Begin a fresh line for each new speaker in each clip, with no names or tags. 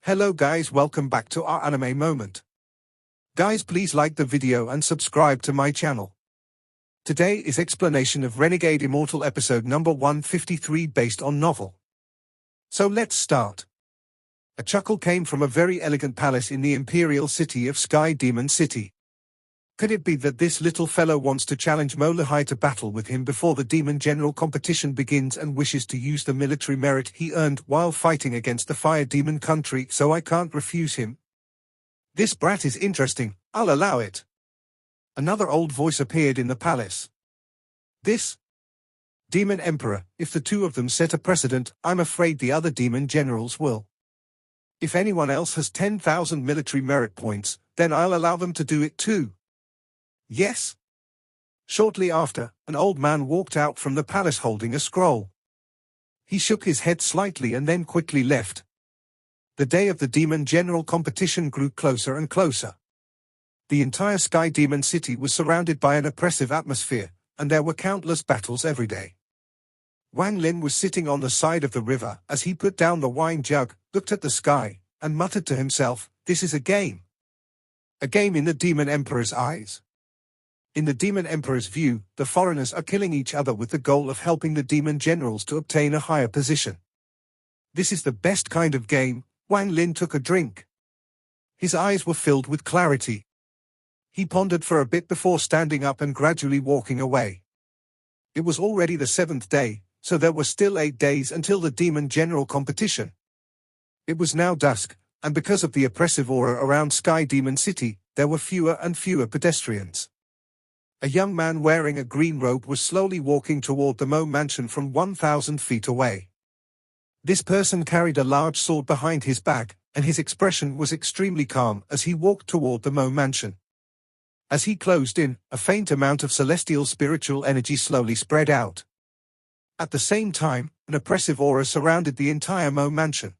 Hello guys, welcome back to our anime moment. Guys, please like the video and subscribe to my channel. Today is explanation of Renegade Immortal episode number 153 based on novel. So let's start. A chuckle came from a very elegant palace in the imperial city of Sky Demon City. Could it be that this little fellow wants to challenge Molehai to battle with him before the Demon General competition begins and wishes to use the military merit he earned while fighting against the Fire Demon country, so I can't refuse him? This brat is interesting, I'll allow it. Another old voice appeared in the palace. This Demon Emperor, if the two of them set a precedent, I'm afraid the other Demon Generals will. If anyone else has 10,000 military merit points, then I'll allow them to do it too. Yes. Shortly after, an old man walked out from the palace holding a scroll. He shook his head slightly and then quickly left. The day of the Demon General competition grew closer and closer. The entire Sky Demon City was surrounded by an oppressive atmosphere, and there were countless battles every day. Wang Lin was sitting on the side of the river as he put down the wine jug, looked at the sky, and muttered to himself, "This is a game. A game in the Demon Emperor's eyes." In the Demon Emperor's view, the foreigners are killing each other with the goal of helping the Demon Generals to obtain a higher position. This is the best kind of game. Wang Lin took a drink. His eyes were filled with clarity. He pondered for a bit before standing up and gradually walking away. It was already the 7th day, so there were still 8 days until the Demon General competition. It was now dusk, and because of the oppressive aura around Sky Demon City, there were fewer and fewer pedestrians. A young man wearing a green robe was slowly walking toward the Mo mansion from 1,000 feet away. This person carried a large sword behind his back, and his expression was extremely calm as he walked toward the Mo mansion. As he closed in, a faint amount of celestial spiritual energy slowly spread out. At the same time, an oppressive aura surrounded the entire Mo mansion.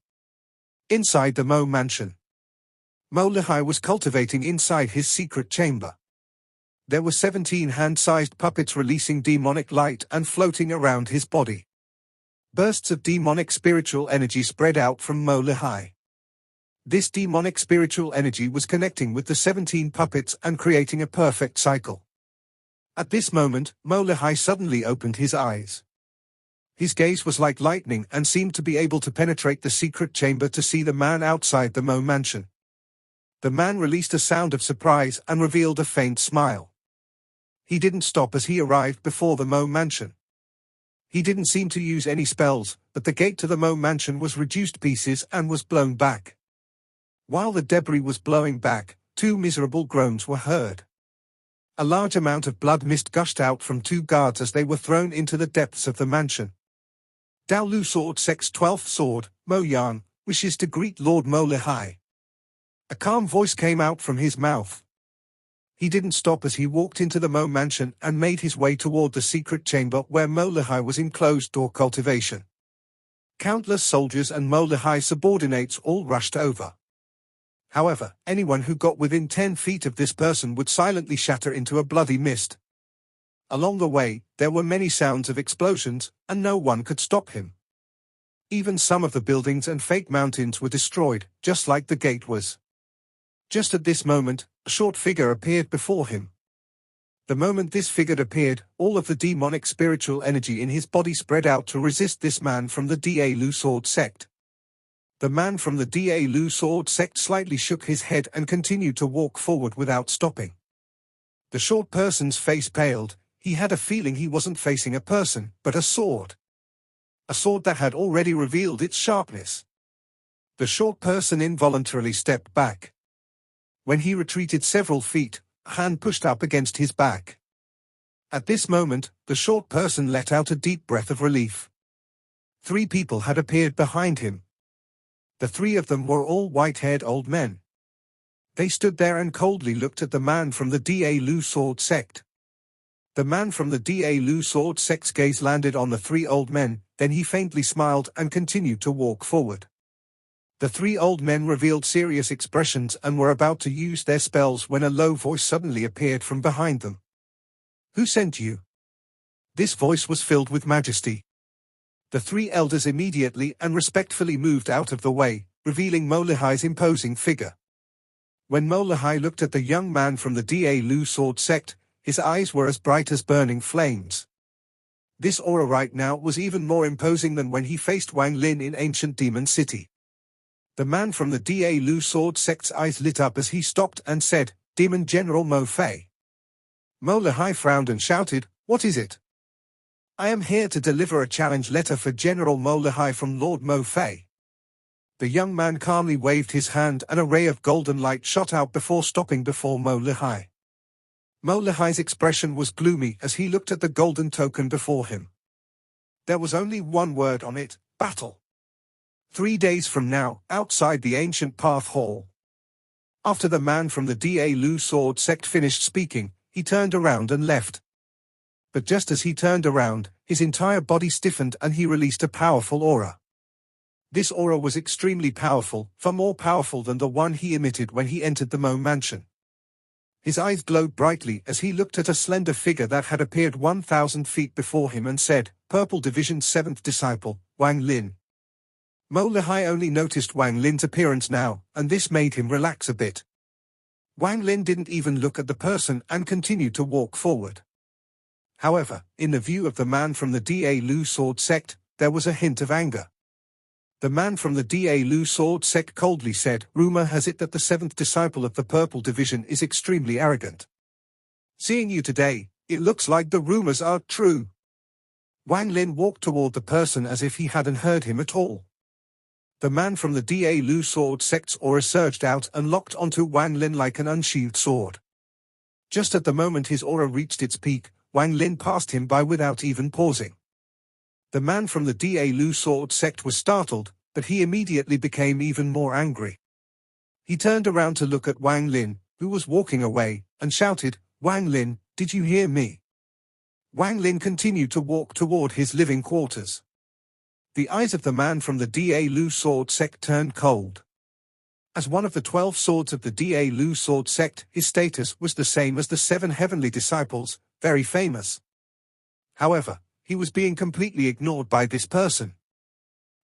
Inside the Mo mansion, Molehai was cultivating inside his secret chamber. There were 17 hand-sized puppets releasing demonic light and floating around his body. Bursts of demonic spiritual energy spread out from Molehai. This demonic spiritual energy was connecting with the 17 puppets and creating a perfect cycle. At this moment, Molehai suddenly opened his eyes. His gaze was like lightning and seemed to be able to penetrate the secret chamber to see the man outside the Mo mansion. The man released a sound of surprise and revealed a faint smile. He didn't stop as he arrived before the Mo mansion. He didn't seem to use any spells, but the gate to the Mo mansion was reduced pieces and was blown back. While the debris was blowing back, 2 miserable groans were heard. A large amount of blood mist gushed out from 2 guards as they were thrown into the depths of the mansion. Dao Lu Sword Sect's 12th sword, Mo Yan, wishes to greet Lord Molehai. A calm voice came out from his mouth. He didn't stop as he walked into the Mo mansion and made his way toward the secret chamber where Molehai was in closed-door cultivation. Countless soldiers and Molehai subordinates all rushed over. However, anyone who got within 10 feet of this person would silently shatter into a bloody mist. Along the way, there were many sounds of explosions, and no one could stop him. Even some of the buildings and fake mountains were destroyed, just like the gate was. Just at this moment, a short figure appeared before him. The moment this figure appeared, all of the demonic spiritual energy in his body spread out to resist this man from the Da Lu Sword Sect. The man from the Da Lu Sword Sect slightly shook his head and continued to walk forward without stopping. The short person's face paled. He had a feeling he wasn't facing a person, but a sword. A sword that had already revealed its sharpness. The short person involuntarily stepped back. When he retreated several feet, a hand pushed up against his back. At this moment, the short person let out a deep breath of relief. 3 people had appeared behind him. The 3 of them were all white-haired old men. They stood there and coldly looked at the man from the Da Lu Sword Sect. The man from the Da Lu Sword Sect's gaze landed on the 3 old men, then he faintly smiled and continued to walk forward. The 3 old men revealed serious expressions and were about to use their spells when a low voice suddenly appeared from behind them. "Who sent you?" This voice was filled with majesty. The 3 elders immediately and respectfully moved out of the way, revealing Molihai's imposing figure. When Molihai looked at the young man from the Da Lu sword sect, his eyes were as bright as burning flames. This aura right now was even more imposing than when he faced Wang Lin in ancient Demon City. The man from the Da Lu sword sect's eyes lit up as he stopped and said, "Demon General Mo Fei." Molihai frowned and shouted, "What is it?" "I am here to deliver a challenge letter for General Molihai from Lord Mo Fei." The young man calmly waved his hand and a ray of golden light shot out before stopping before Molihai. Molihai's expression was gloomy as he looked at the golden token before him. There was only one word on it: battle. 3 days from now, outside the ancient Path Hall. After the man from the Da Lu sword sect finished speaking, he turned around and left. But just as he turned around, his entire body stiffened and he released a powerful aura. This aura was extremely powerful, far more powerful than the one he emitted when he entered the Mo mansion. His eyes glowed brightly as he looked at a slender figure that had appeared 1,000 feet before him and said, "Purple Division's 7th disciple, Wang Lin." Molihai only noticed Wang Lin's appearance now, and this made him relax a bit. Wang Lin didn't even look at the person and continued to walk forward. However, in the view of the man from the Da Lu sword sect, there was a hint of anger. The man from the Da Lu sword sect coldly said, "Rumor has it that the 7th disciple of the Purple Division is extremely arrogant. Seeing you today, it looks like the rumors are true." Wang Lin walked toward the person as if he hadn't heard him at all. The man from the Da Lu sword sect's aura surged out and locked onto Wang Lin like an unsheathed sword. Just at the moment his aura reached its peak, Wang Lin passed him by without even pausing. The man from the Da Lu sword sect was startled, but he immediately became even more angry. He turned around to look at Wang Lin, who was walking away, and shouted, "Wang Lin, did you hear me?" Wang Lin continued to walk toward his living quarters. The eyes of the man from the Da Lu sword sect turned cold. As one of the 12 swords of the Da Lu sword sect, his status was the same as the 7 heavenly disciples, very famous. However, he was being completely ignored by this person.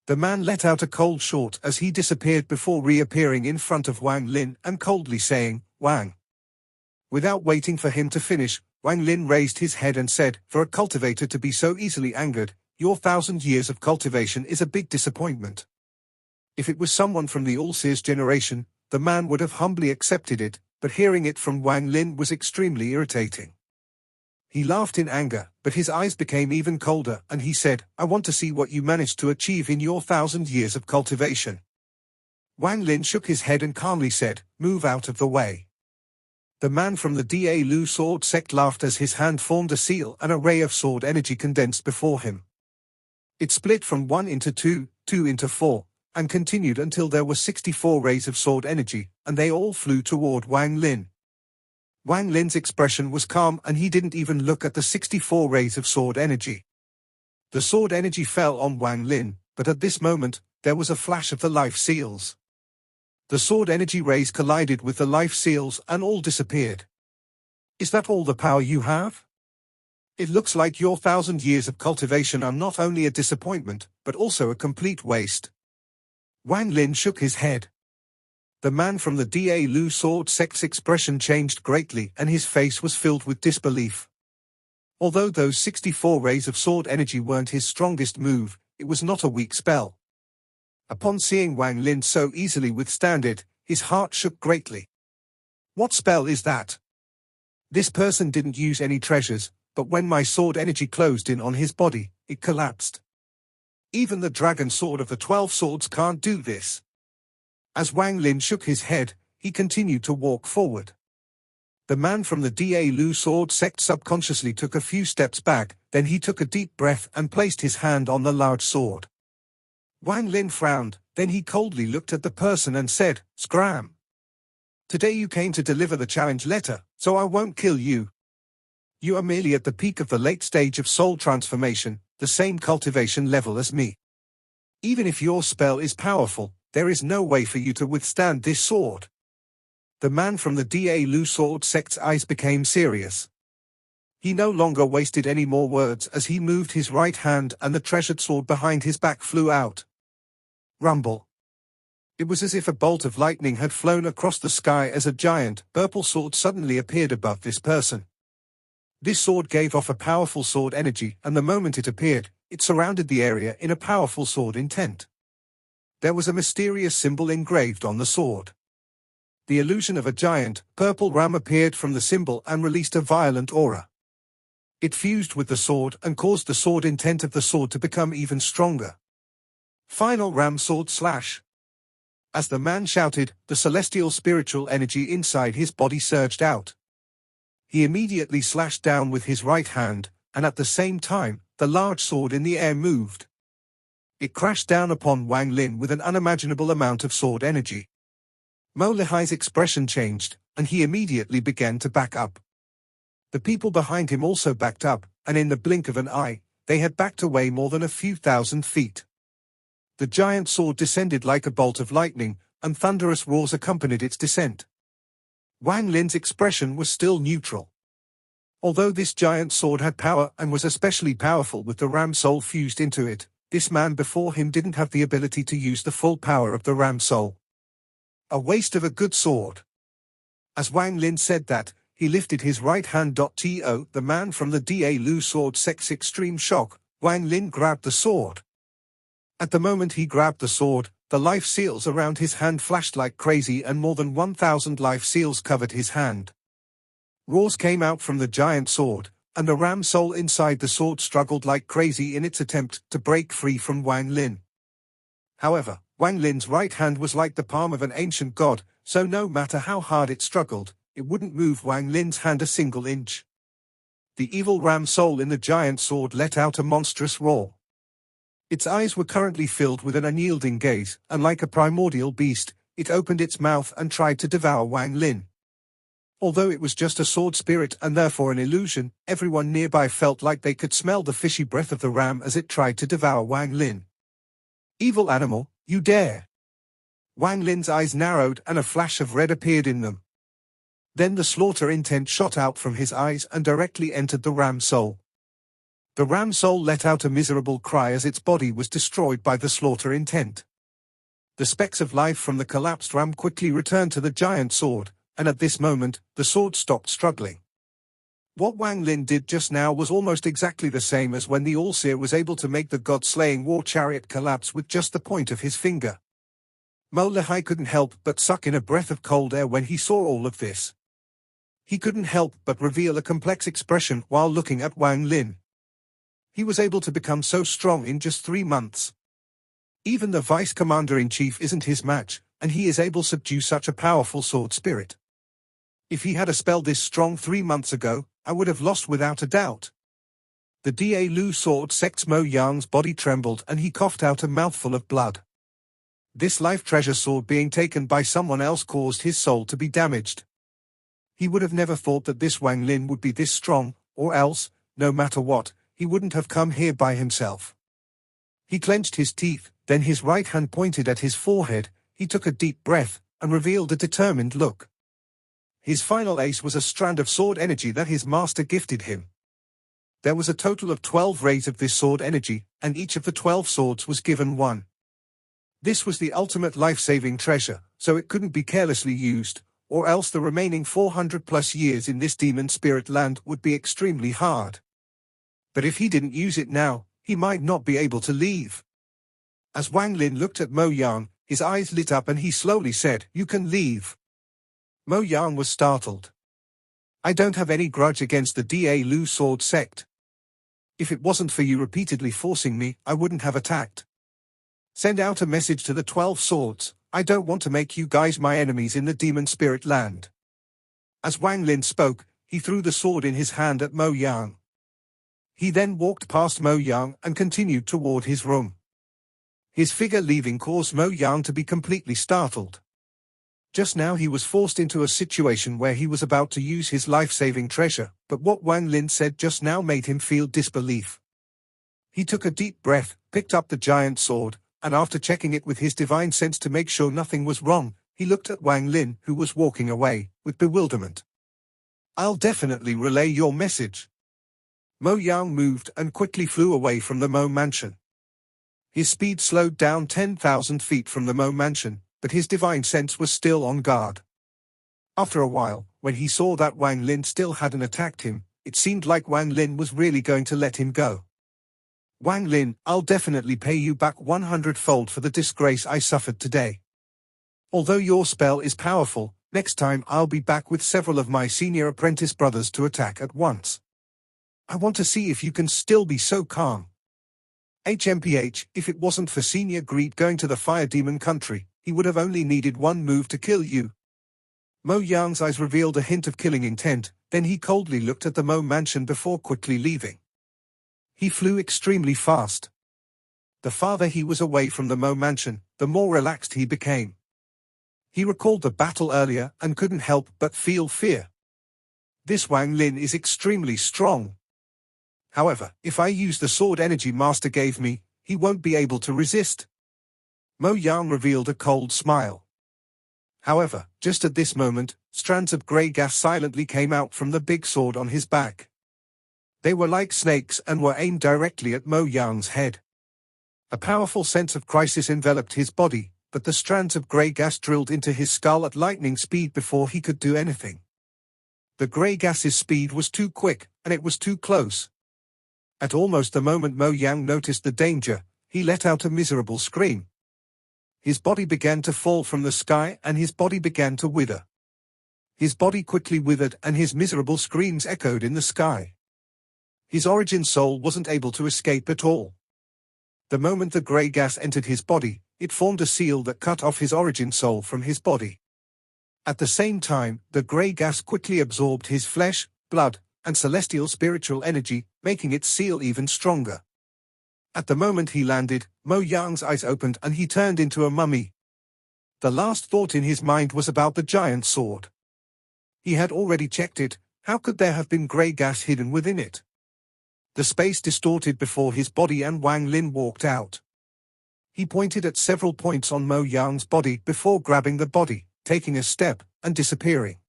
The man let out a cold short as he disappeared before reappearing in front of Wang Lin and coldly saying, "Wang." Without waiting for him to finish, Wang Lin raised his head and said, "For a cultivator to be so easily angered, your 1,000 years of cultivation is a big disappointment." If it was someone from the All-Seers generation, the man would have humbly accepted it, but hearing it from Wang Lin was extremely irritating. He laughed in anger, but his eyes became even colder, and he said, "I want to see what you managed to achieve in your 1,000 years of cultivation." Wang Lin shook his head and calmly said, "Move out of the way." The man from the Da Lu sword sect laughed as his hand formed a seal and a ray of sword energy condensed before him. It split from 1 into 2, 2 into 4, and continued until there were 64 rays of sword energy, and they all flew toward Wang Lin. Wang Lin's expression was calm and he didn't even look at the 64 rays of sword energy. The sword energy fell on Wang Lin, but at this moment, there was a flash of the life seals. The sword energy rays collided with the life seals and all disappeared. "Is that all the power you have? It looks like your 1,000 years of cultivation are not only a disappointment, but also a complete waste." Wang Lin shook his head. The man from the Da Lu sword sect's expression changed greatly and his face was filled with disbelief. Although those 64 rays of sword energy weren't his strongest move, it was not a weak spell. Upon seeing Wang Lin so easily withstand it, his heart shook greatly. "What spell is that? This person didn't use any treasures, but when my sword energy closed in on his body, it collapsed. Even the dragon sword of the 12 swords can't do this." As Wang Lin shook his head, he continued to walk forward. The man from the Da Lu sword sect subconsciously took a few steps back, then he took a deep breath and placed his hand on the large sword. Wang Lin frowned, then he coldly looked at the person and said, "Scram. Today you came to deliver the challenge letter, so I won't kill you. You are merely at the peak of the late stage of soul transformation, the same cultivation level as me. Even if your spell is powerful, there is no way for you to withstand this sword." The man from the Da Lu sword sect's eyes became serious. He no longer wasted any more words as he moved his right hand and the treasured sword behind his back flew out. Rumble. It was as if a bolt of lightning had flown across the sky as a giant, purple sword suddenly appeared above this person. This sword gave off a powerful sword energy, and the moment it appeared, it surrounded the area in a powerful sword intent. There was a mysterious symbol engraved on the sword. The illusion of a giant, purple ram appeared from the symbol and released a violent aura. It fused with the sword and caused the sword intent of the sword to become even stronger. Final ram sword slash. As the man shouted, the celestial spiritual energy inside his body surged out. He immediately slashed down with his right hand, and at the same time, the large sword in the air moved. It crashed down upon Wang Lin with an unimaginable amount of sword energy. Mo Lihai's expression changed, and he immediately began to back up. The people behind him also backed up, and in the blink of an eye, they had backed away more than a few thousand feet. The giant sword descended like a bolt of lightning, and thunderous roars accompanied its descent. Wang Lin's expression was still neutral. Although this giant sword had power and was especially powerful with the ram soul fused into it, this man before him didn't have the ability to use the full power of the ram soul. A waste of a good sword. As Wang Lin said that, he lifted his right hand. To the man from the Da Lu sword sect's extreme shock, Wang Lin grabbed the sword. At the moment he grabbed the sword, the life seals around his hand flashed like crazy and more than 1,000 life seals covered his hand. Roars came out from the giant sword, and the ram soul inside the sword struggled like crazy in its attempt to break free from Wang Lin. However, Wang Lin's right hand was like the palm of an ancient god, so no matter how hard it struggled, it wouldn't move Wang Lin's hand a single inch. The evil ram soul in the giant sword let out a monstrous roar. Its eyes were currently filled with an unyielding gaze, and like a primordial beast, it opened its mouth and tried to devour Wang Lin. Although it was just a sword spirit and therefore an illusion, everyone nearby felt like they could smell the fishy breath of the ram as it tried to devour Wang Lin. Evil animal, you dare! Wang Lin's eyes narrowed and a flash of red appeared in them. Then the slaughter intent shot out from his eyes and directly entered the ram soul. The ram soul let out a miserable cry as its body was destroyed by the slaughter intent. The specks of life from the collapsed ram quickly returned to the giant sword, and at this moment, the sword stopped struggling. What Wang Lin did just now was almost exactly the same as when the All-Seer was able to make the god-slaying war chariot collapse with just the point of his finger. Mo Lihai couldn't help but suck in a breath of cold air when he saw all of this. He couldn't help but reveal a complex expression while looking at Wang Lin. He was able to become so strong in just 3 months. Even the vice commander-in-chief isn't his match, and he is able to subdue such a powerful sword spirit. If he had a spell this strong 3 months ago, I would have lost without a doubt. The Da Lu sword sect's Mo Yang's body trembled and he coughed out a mouthful of blood. This life treasure sword being taken by someone else caused his soul to be damaged. He would have never thought that this Wang Lin would be this strong, or else, no matter what, he wouldn't have come here by himself. He clenched his teeth, then his right hand pointed at his forehead, he took a deep breath, and revealed a determined look. His final ace was a strand of sword energy that his master gifted him. There was a total of 12 rays of this sword energy, and each of the 12 swords was given one. This was the ultimate life-saving treasure, so it couldn't be carelessly used, or else the remaining 400 plus years in this demon spirit land would be extremely hard. But if he didn't use it now, he might not be able to leave. As Wang Lin looked at Mo Yang, his eyes lit up and he slowly said, "You can leave." Mo Yang was startled. "I don't have any grudge against the Da Lu sword sect. If it wasn't for you repeatedly forcing me, I wouldn't have attacked. Send out a message to the 12 swords, I don't want to make you guys my enemies in the demon spirit land." As Wang Lin spoke, he threw the sword in his hand at Mo Yang. He then walked past Mo Yang and continued toward his room. His figure leaving caused Mo Yang to be completely startled. Just now he was forced into a situation where he was about to use his life-saving treasure, but what Wang Lin said just now made him feel disbelief. He took a deep breath, picked up the giant sword, and after checking it with his divine sense to make sure nothing was wrong, he looked at Wang Lin, who was walking away, with bewilderment. "I'll definitely relay your message." Mo Yang moved and quickly flew away from the Mo mansion. His speed slowed down 10,000 feet from the Mo mansion, but his divine sense was still on guard. After a while, when he saw that Wang Lin still hadn't attacked him, it seemed like Wang Lin was really going to let him go. "Wang Lin, I'll definitely pay you back 100-fold for the disgrace I suffered today. Although your spell is powerful, next time I'll be back with several of my senior apprentice brothers to attack at once. I want to see if you can still be so calm. HMPH, if it wasn't for Senior Greed going to the Fire Demon country, he would have only needed one move to kill you." Mo Yang's eyes revealed a hint of killing intent, then he coldly looked at the Mo mansion before quickly leaving. He flew extremely fast. The farther he was away from the Mo mansion, the more relaxed he became. He recalled the battle earlier and couldn't help but feel fear. This Wang Lin is extremely strong. However, if I use the sword energy Master gave me, he won't be able to resist. Mo Yang revealed a cold smile. However, just at this moment, strands of grey gas silently came out from the big sword on his back. They were like snakes and were aimed directly at Mo Yang's head. A powerful sense of crisis enveloped his body, but the strands of grey gas drilled into his skull at lightning speed before he could do anything. The grey gas's speed was too quick, and it was too close. At almost the moment Mo Yang noticed the danger, he let out a miserable scream. His body began to fall from the sky and his body began to wither. His body quickly withered and his miserable screams echoed in the sky. His origin soul wasn't able to escape at all. The moment the grey gas entered his body, it formed a seal that cut off his origin soul from his body. At the same time, the grey gas quickly absorbed his flesh, blood, and celestial spiritual energy, making its seal even stronger. At the moment he landed, Mo Yang's eyes opened and he turned into a mummy. The last thought in his mind was about the giant sword. He had already checked it. How could there have been grey gas hidden within it? The space distorted before his body and Wang Lin walked out. He pointed at several points on Mo Yang's body before grabbing the body, taking a step, and disappearing.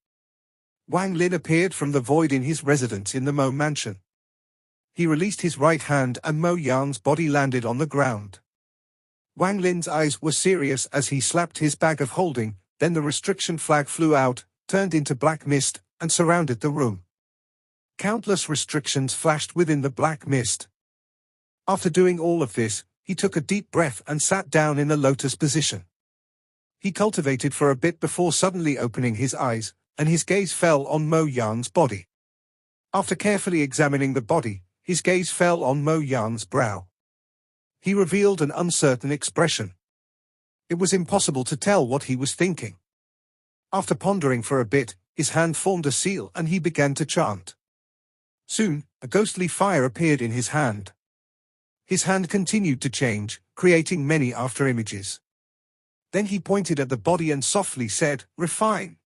Wang Lin appeared from the void in his residence in the Mo mansion. He released his right hand and Mo Yang's body landed on the ground. Wang Lin's eyes were serious as he slapped his bag of holding, then the restriction flag flew out, turned into black mist, and surrounded the room. Countless restrictions flashed within the black mist. After doing all of this, he took a deep breath and sat down in a lotus position. He cultivated for a bit before suddenly opening his eyes, and his gaze fell on Mo Yang's body. After carefully examining the body, his gaze fell on Mo Yang's brow. He revealed an uncertain expression. It was impossible to tell what he was thinking. After pondering for a bit, his hand formed a seal and he began to chant. Soon, a ghostly fire appeared in his hand. His hand continued to change, creating many after-images. Then he pointed at the body and softly said, "Refine."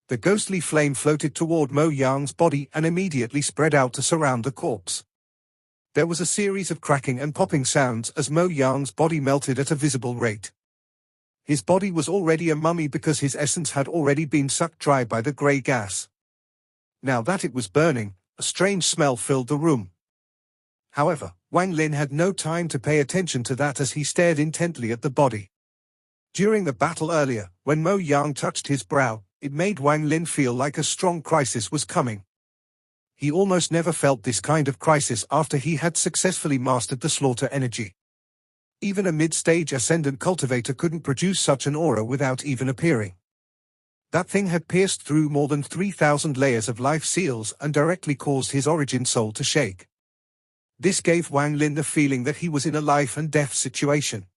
The ghostly flame floated toward Mo Yang's body and immediately spread out to surround the corpse. There was a series of cracking and popping sounds as Mo Yang's body melted at a visible rate. His body was already a mummy because his essence had already been sucked dry by the grey gas. Now that it was burning, a strange smell filled the room. However, Wang Lin had no time to pay attention to that as he stared intently at the body. During the battle earlier, when Mo Yang touched his brow, it made Wang Lin feel like a strong crisis was coming. He almost never felt this kind of crisis after he had successfully mastered the slaughter energy. Even a mid-stage ascendant cultivator couldn't produce such an aura without even appearing. That thing had pierced through more than 3,000 layers of life seals and directly caused his origin soul to shake. This gave Wang Lin the feeling that he was in a life and death situation.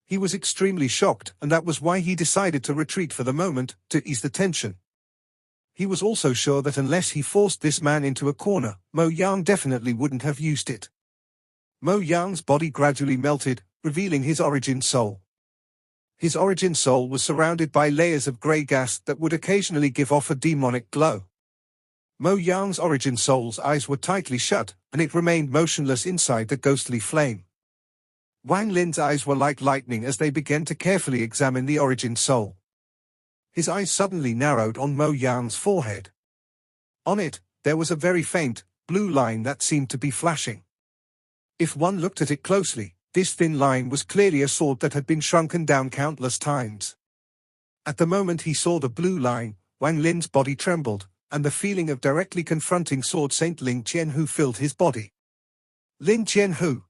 He was extremely shocked, and that was why he decided to retreat for the moment, to ease the tension. He was also sure that unless he forced this man into a corner, Mo Yang definitely wouldn't have used it. Mo Yang's body gradually melted, revealing his origin soul. His origin soul was surrounded by layers of grey gas that would occasionally give off a demonic glow. Mo Yang's origin soul's eyes were tightly shut, and it remained motionless inside the ghostly flame. Wang Lin's eyes were like lightning as they began to carefully examine the origin soul. His eyes suddenly narrowed on Mo Yang's forehead. On it, there was a very faint, blue line that seemed to be flashing. If one looked at it closely, This thin line was clearly a sword that had been shrunken down countless times. At the moment he saw the blue line, Wang Lin's body trembled, and the feeling of directly confronting Sword Saint Ling Qianhu filled his body. Lin Qianhu.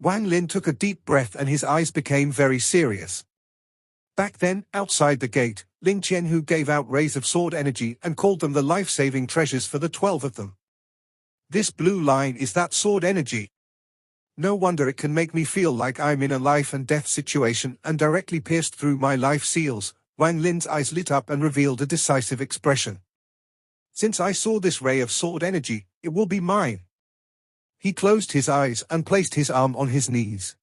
Wang Lin took a deep breath and his eyes became very serious. Back then, outside the gate, Ling Qianhu gave out rays of sword energy and called them the life-saving treasures for the 12 of them. This blue line is that sword energy. No wonder it can make me feel like I'm in a life and death situation and directly pierced through my life seals. Wang Lin's eyes lit up and revealed a decisive expression. Since I saw this ray of sword energy, it will be mine. He closed his eyes and placed his arm on his knees.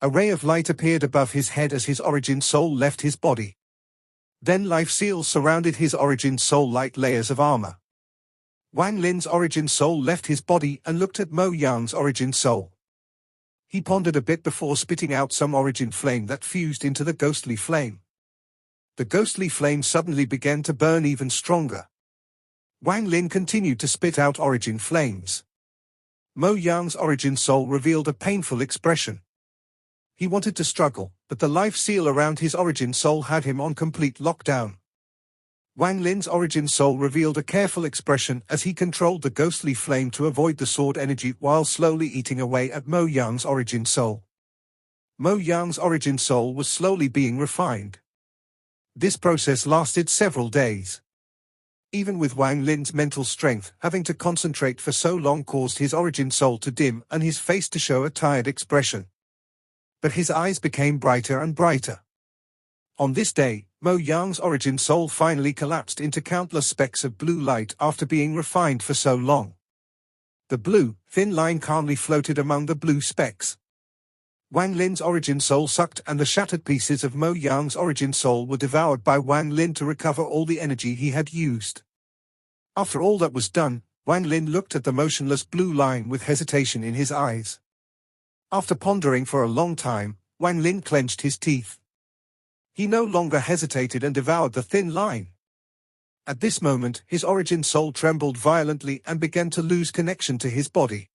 A ray of light appeared above his head as his origin soul left his body. Then life seals surrounded his origin soul like layers of armor. Wang Lin's origin soul left his body and looked at Mo Yang's origin soul. He pondered a bit before spitting out some origin flame that fused into the ghostly flame. The ghostly flame suddenly began to burn even stronger. Wang Lin continued to spit out origin flames. Mo Yang's origin soul revealed a painful expression. He wanted to struggle, but the life seal around his origin soul had him on complete lockdown. Wang Lin's origin soul revealed a careful expression as he controlled the ghostly flame to avoid the sword energy while slowly eating away at Mo Yang's origin soul. Mo Yang's origin soul was slowly being refined. This process lasted several days. Even with Wang Lin's mental strength, having to concentrate for so long caused his origin soul to dim and his face to show a tired expression. But his eyes became brighter and brighter. On this day, Mo Yang's origin soul finally collapsed into countless specks of blue light after being refined for so long. The blue, thin line calmly floated among the blue specks. Wang Lin's origin soul sucked and the shattered pieces of Mo Yang's origin soul were devoured by Wang Lin to recover all the energy he had used. After all that was done, Wang Lin looked at the motionless blue line with hesitation in his eyes. After pondering for a long time, Wang Lin clenched his teeth. He no longer hesitated and devoured the thin line. At this moment, his origin soul trembled violently and began to lose connection to his body.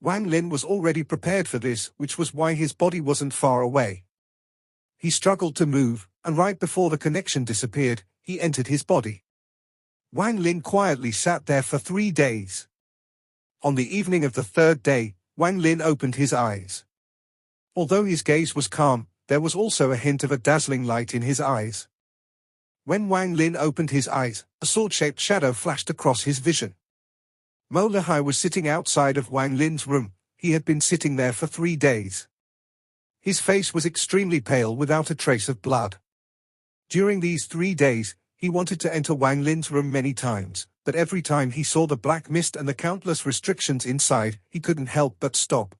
Wang Lin was already prepared for this, which was why his body wasn't far away. He struggled to move, and right before the connection disappeared, he entered his body. Wang Lin quietly sat there for 3 days. On the evening of the 3rd day, Wang Lin opened his eyes. Although his gaze was calm, there was also a hint of a dazzling light in his eyes. When Wang Lin opened his eyes, a sword-shaped shadow flashed across his vision. Mo Lehai was sitting outside of Wang Lin's room. He had been sitting there for 3 days. His face was extremely pale without a trace of blood. During these 3 days, he wanted to enter Wang Lin's room many times, but every time he saw the black mist and the countless restrictions inside, he couldn't help but stop.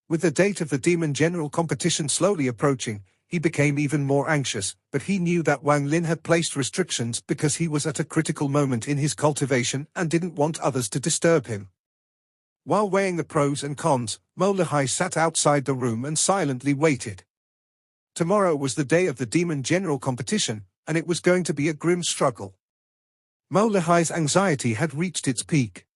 With the date of the Demon General competition slowly approaching, he became even more anxious, but he knew that Wang Lin had placed restrictions because he was at a critical moment in his cultivation and didn't want others to disturb him. While weighing the pros and cons, Mo Lehai sat outside the room and silently waited. Tomorrow was the day of the Demon General competition, and it was going to be a grim struggle. Mo Lehai's anxiety had reached its peak.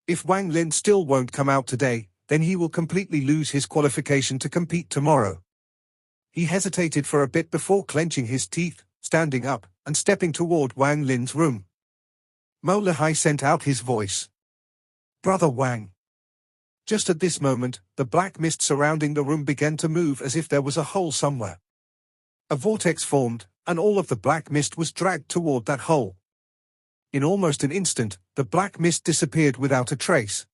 If Wang Lin still won't come out today, then he will completely lose his qualification to compete tomorrow. He hesitated for a bit before clenching his teeth, standing up, and stepping toward Wang Lin's room. Mo Lehai sent out his voice. "Brother Wang." Just at this moment, the black mist surrounding the room began to move as if there was a hole somewhere. A vortex formed, and all of the black mist was dragged toward that hole. In almost an instant, the black mist disappeared without a trace.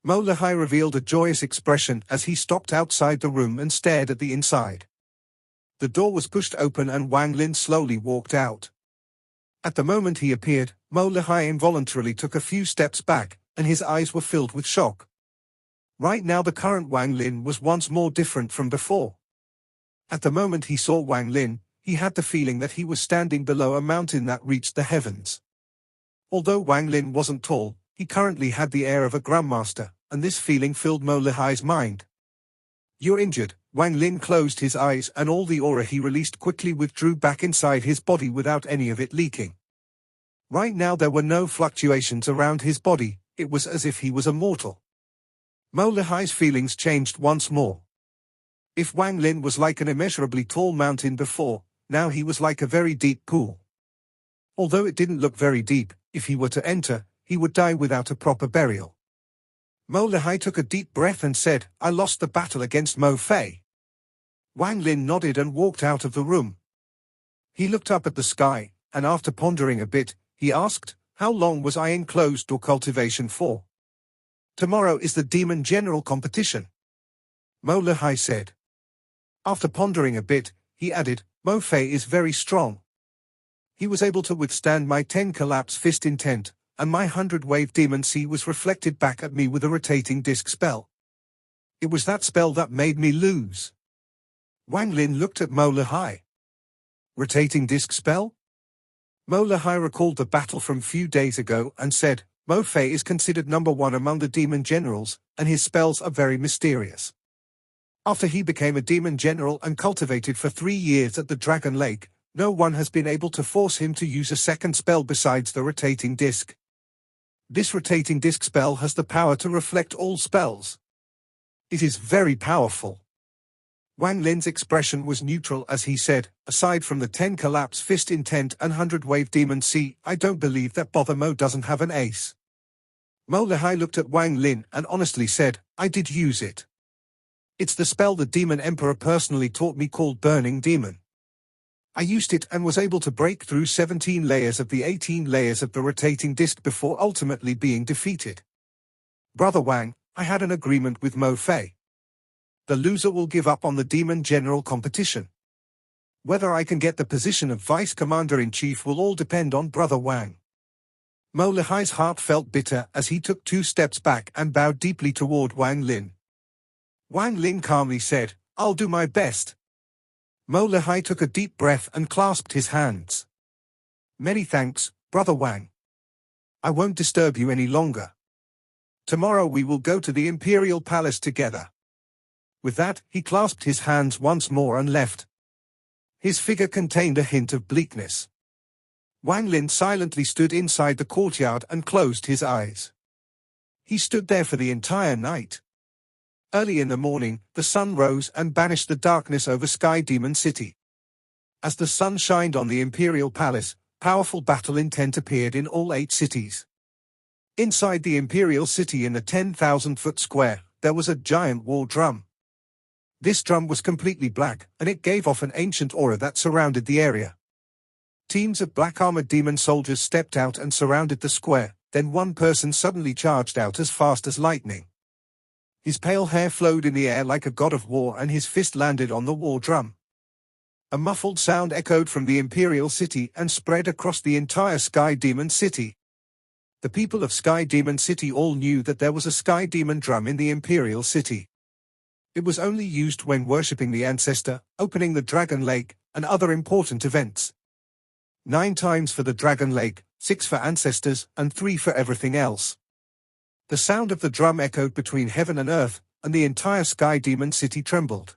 Mo Lehai revealed a joyous expression as he stopped outside the room and stared at the inside. The door was pushed open and Wang Lin slowly walked out. At the moment he appeared, Mo Lehai involuntarily took a few steps back, and his eyes were filled with shock. Right now the current Wang Lin was once more different from before. At the moment he saw Wang Lin, he had the feeling that he was standing below a mountain that reached the heavens. Although Wang Lin wasn't tall, he currently had the air of a grandmaster, and this feeling filled Mo Lehai's mind. "You're injured." Wang Lin closed his eyes and all the aura he released quickly withdrew back inside his body without any of it leaking. Right now there were no fluctuations around his body, it was as if he was immortal. Mo Lehai's feelings changed once more. If Wang Lin was like an immeasurably tall mountain before, now he was like a very deep pool. Although it didn't look very deep, if he were to enter, he would die without a proper burial. Mo Lehai took a deep breath and said, "I lost the battle against Mo Fei." Wang Lin nodded and walked out of the room. He looked up at the sky, and after pondering a bit, he asked, "How long was I in closed-door cultivation for?" "Tomorrow is the Demon General competition," Mo Lehai said. After pondering a bit, he added, "Mo Fei is very strong. He was able to withstand my 10 collapse fist intent, and my 100-wave demon sea was reflected back at me with a rotating disc spell. It was that spell that made me lose." Wang Lin looked at Mo Lehai. "Rotating disc spell?" Mo Lehai recalled the battle from few days ago and said, "Mo Fei is considered #1 among the demon generals, and his spells are very mysterious. After he became a demon general and cultivated for 3 years at the Dragon Lake, no one has been able to force him to use a second spell besides the rotating disc. This rotating disc spell has the power to reflect all spells. It is very powerful." Wang Lin's expression was neutral as he said, "Aside from the 10 collapse fist intent and 100-wave demon sea, I don't believe that Bother Mo doesn't have an ace." Mo Lehai looked at Wang Lin and honestly said, "I did use it. It's the spell the Demon Emperor personally taught me called Burning Demon. I used it and was able to break through 17 layers of the 18 layers of the rotating disc before ultimately being defeated. Brother Wang, I had an agreement with Mo Fei. The loser will give up on the Demon General competition. Whether I can get the position of Vice Commander-in-Chief will all depend on Brother Wang." Mo Lehai's heart felt bitter as he took 2 steps back and bowed deeply toward Wang Lin. Wang Lin calmly said, "I'll do my best." Mo Lehai took a deep breath and clasped his hands. "Many thanks, Brother Wang. I won't disturb you any longer. Tomorrow we will go to the Imperial Palace together." With that, he clasped his hands once more and left. His figure contained a hint of bleakness. Wang Lin silently stood inside the courtyard and closed his eyes. He stood there for the entire night. Early in the morning, the sun rose and banished the darkness over Sky Demon City. As the sun shined on the Imperial Palace, powerful battle intent appeared in all 8 cities. Inside the Imperial City in the 10,000-foot square, there was a giant war drum. This drum was completely black, and it gave off an ancient aura that surrounded the area. Teams of black-armored demon soldiers stepped out and surrounded the square, then one person suddenly charged out as fast as lightning. His pale hair flowed in the air like a god of war and his fist landed on the war drum. A muffled sound echoed from the Imperial City and spread across the entire Sky Demon City. The people of Sky Demon City all knew that there was a Sky Demon drum in the Imperial City. It was only used when worshipping the ancestor, opening the Dragon Lake, and other important events. 9 times for the Dragon Lake, 6 for ancestors, and 3 for everything else. The sound of the drum echoed between heaven and earth, and the entire Sky Demon City trembled.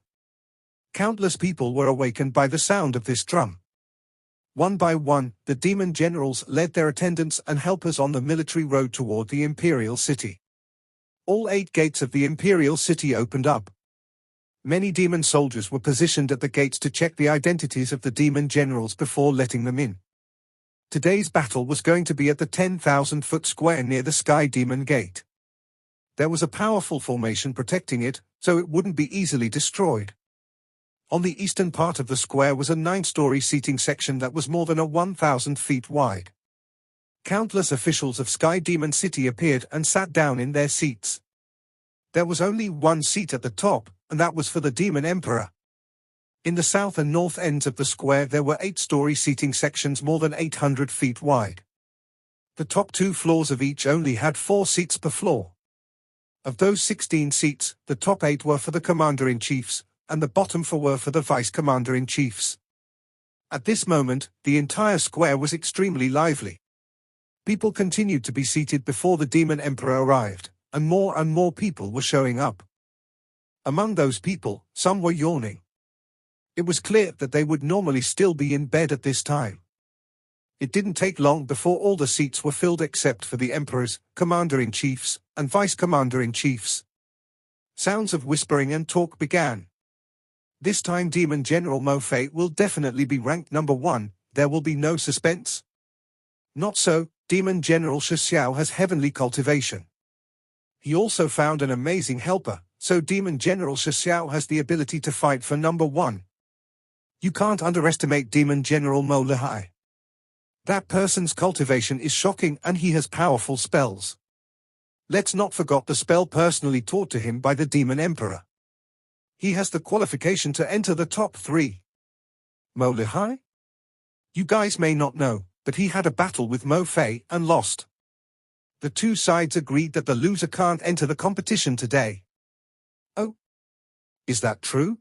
Countless people were awakened by the sound of this drum. One by one, the demon generals led their attendants and helpers on the military road toward the Imperial City. All 8 gates of the Imperial City opened up. Many demon soldiers were positioned at the gates to check the identities of the demon generals before letting them in. Today's battle was going to be at the 10,000-foot square near the Sky Demon Gate. There was a powerful formation protecting it, so it wouldn't be easily destroyed. On the eastern part of the square was a 9-story seating section that was more than 1,000 feet wide. Countless officials of Sky Demon City appeared and sat down in their seats. There was only one seat at the top, and that was for the Demon Emperor. In the south and north ends of the square there were 8-story seating sections more than 800 feet wide. The top 2 floors of each only had 4 seats per floor. Of those 16 seats, the top 8 were for the Commander-in-Chiefs, and the bottom 4 were for the Vice Commander-in-Chiefs. At this moment, the entire square was extremely lively. People continued to be seated before the Demon Emperor arrived, and more people were showing up. Among those people, some were yawning. It was clear that they would normally still be in bed at this time. It didn't take long before all the seats were filled except for the Emperors, Commander-in-Chiefs, and Vice Commander-in-Chiefs. Sounds of whispering and talk began. This time Demon General Mo Fei will definitely be ranked number 1, there will be no suspense. Not so, Demon General Shi Xiao has heavenly cultivation. He also found an amazing helper, so Demon General Shi Xiao has the ability to fight for number 1. You can't underestimate Demon General Mo Lihai. That person's cultivation is shocking and he has powerful spells. Let's not forget the spell personally taught to him by the Demon Emperor. He has the qualification to enter the top 3. Mo Lihai? You guys may not know, but he had a battle with Mo Fei and lost. The two sides agreed that the loser can't enter the competition today. Oh? Is that true?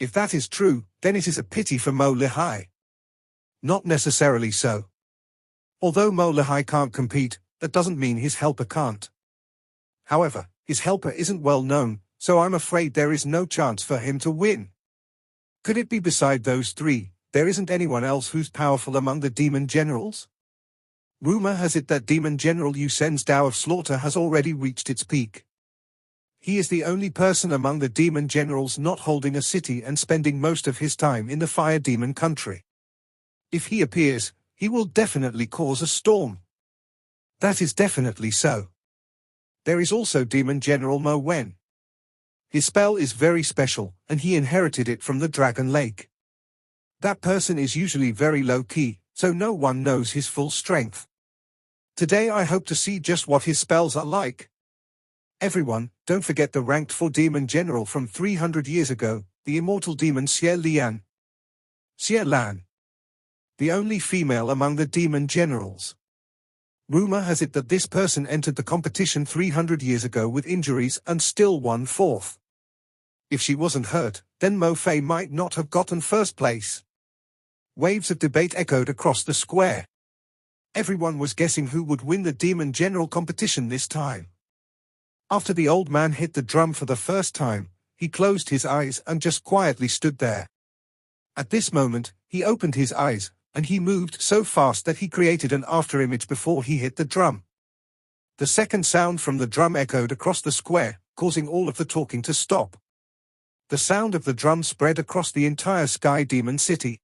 If that is true, then it is a pity for Mo Lihai. Not necessarily so. Although Mo Lihai can't compete, that doesn't mean his helper can't. However, his helper isn't well known, so I'm afraid there is no chance for him to win. Could it be beside those 3, there isn't anyone else who's powerful among the demon generals? Rumor has it that Demon General Yu Sen's Tao of Slaughter has already reached its peak. He is the only person among the demon generals not holding a city and spending most of his time in the fire demon country. If he appears, he will definitely cause a storm. That is definitely so. There is also Demon General Mo Wen. His spell is very special, and he inherited it from the Dragon Lake. That person is usually very low-key, so no one knows his full strength. Today I hope to see just what his spells are like. Everyone, don't forget the ranked 4 Demon General from 300 years ago, the immortal demon Xie Lian. Xie Lan. The only female among the demon generals. Rumor has it that this person entered the competition 300 years ago with injuries and still won 4th. If she wasn't hurt, then Mo Fei might not have gotten 1st place. Waves of debate echoed across the square. Everyone was guessing who would win the Demon General competition this time. After the old man hit the drum for the first time, he closed his eyes and just quietly stood there. At this moment, he opened his eyes, and he moved so fast that he created an afterimage before he hit the drum. The second sound from the drum echoed across the square, causing all of the talking to stop. The sound of the drum spread across the entire Sky Demon City.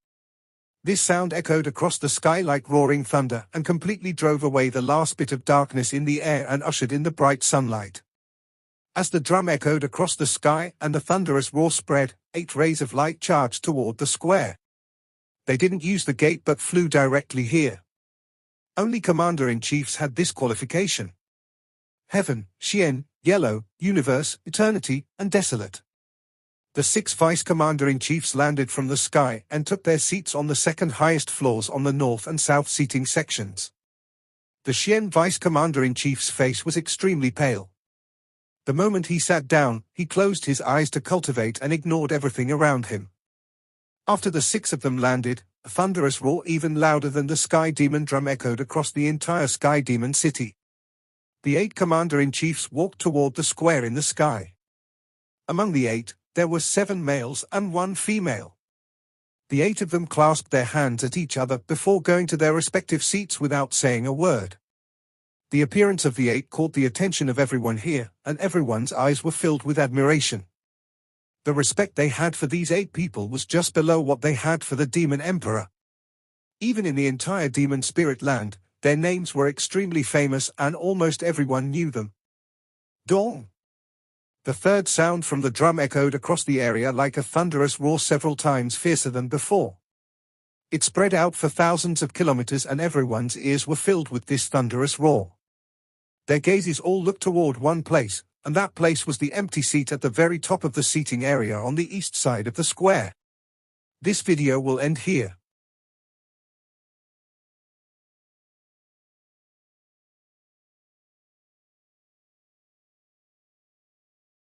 This sound echoed across the sky like roaring thunder and completely drove away the last bit of darkness in the air and ushered in the bright sunlight. As the drum echoed across the sky and the thunderous roar spread, 8 rays of light charged toward the square. They didn't use the gate but flew directly here. Only Commander-in-Chiefs had this qualification. Heaven, Xian, Yellow, Universe, Eternity, and Desolate. The 6 Vice Commander-in-Chiefs landed from the sky and took their seats on the second highest floors on the north and south seating sections. The Xian Vice Commander-in-Chief's face was extremely pale. The moment he sat down, he closed his eyes to cultivate and ignored everything around him. After the 6 of them landed, a thunderous roar even louder than the Sky Demon drum echoed across the entire Sky Demon City. The 8 Commander-in-Chiefs walked toward the square in the sky. Among the 8, there were 7 males and 1 female. The 8 of them clasped their hands at each other before going to their respective seats without saying a word. The appearance of the 8 caught the attention of everyone here, and everyone's eyes were filled with admiration. The respect they had for these 8 people was just below what they had for the Demon Emperor. Even in the entire Demon Spirit Land, their names were extremely famous and almost everyone knew them. Dong! The third sound from the drum echoed across the area like a thunderous roar several times fiercer than before. It spread out for thousands of kilometers and everyone's ears were filled with this thunderous roar. Their gazes all looked toward one place, and that place was the empty seat at the very top of the seating area on the east side of the square. This video will end here.